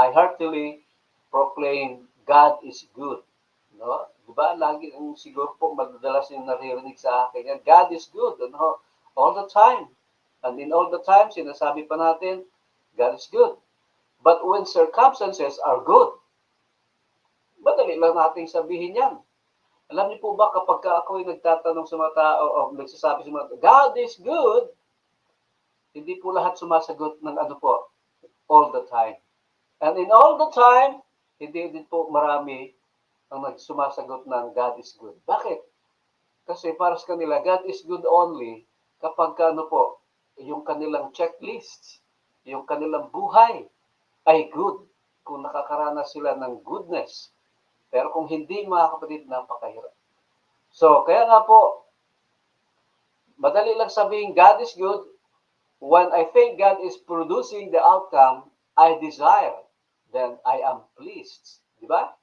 I heartily proclaim God is good. No? Diba? Lagi ang siguro po madalas yung naririnig sa akin yan. God is good. Ano? All the time. And in all the time, sinasabi pa natin, God is good. But when circumstances are good, madali lang nating sabihin yan. Alam niyo po ba kapag ako ay nagtatanong sa mga tao o nagsasabi sa mga tao, God is good, hindi po lahat sumasagot ng ano po, all the time. And in all the time, hindi din po marami ang nagsumasagot ng God is good. Bakit? Kasi para sa kanila, God is good only kapag ano po, yung kanilang checklist, yung kanilang buhay ay good. Kung nakakaranas sila ng goodness. Pero kung hindi, mga kapatid, napakahirap. So, kaya nga po, madali lang sabihin, God is good. When I think God is producing the outcome I desire, then I am pleased. Di ba?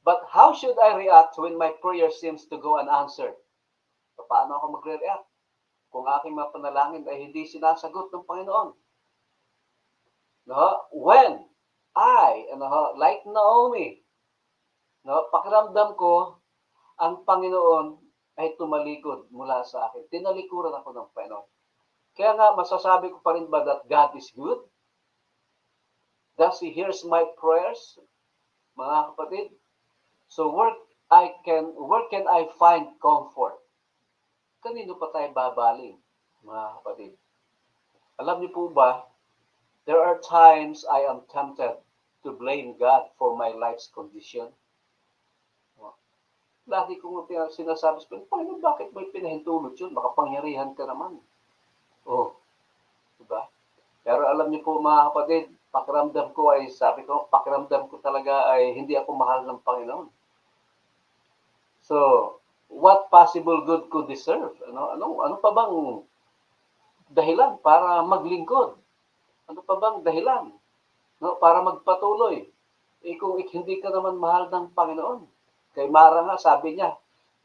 But how should I react when my prayer seems to go unanswered? Paano ako magre-react kung aking mga panalangin ay hindi sinasagot ng Panginoon? No? When like Naomi, no, pakiramdam ko, ang Panginoon ay tumalikod mula sa akin. Tinalikuran ako ng Panginoon. Kaya nga, masasabi ko pa rin ba that God is good? Does He hears my prayers? Mga kapatid, so where can I find comfort? Kanino pa tayo babaling, mga kapatid? Alam niyo po ba, there are times I am tempted to blame God for my life's condition. Lagi kong sinasabi sa Panginoon, bakit may pinahintulot yun? Makapangyarihan ka naman. Oh, diba? Pero alam niyo po mga kapatid, pakiramdam ko talaga ay hindi ako mahal ng Panginoon. So, what possible good could deserve? Ano pa bang dahilan para maglingkod? Ano pa bang dahilan? No, para magpatuloy? Kung hindi ka naman mahal ng Panginoon. Kay Mara nga, sabi niya,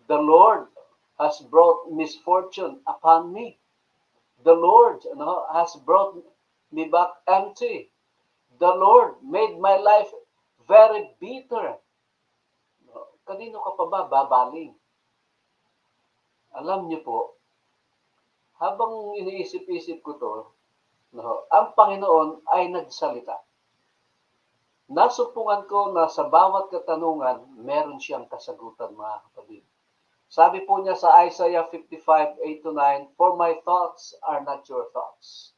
the Lord has brought misfortune upon me. The Lord has brought me back empty. The Lord made my life very bitter. Kanino ka pa ba babaling? Alam niyo po, habang iniisip-isip ko to, ang Panginoon ay nagsalita. Nasupungan ko na sa bawat katanungan, meron siyang kasagutan, mga kapatid. Sabi po niya sa Isaiah 55:8-9, for my thoughts are not your thoughts.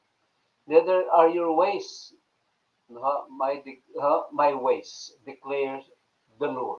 Neither are your ways my ways, declares the Lord.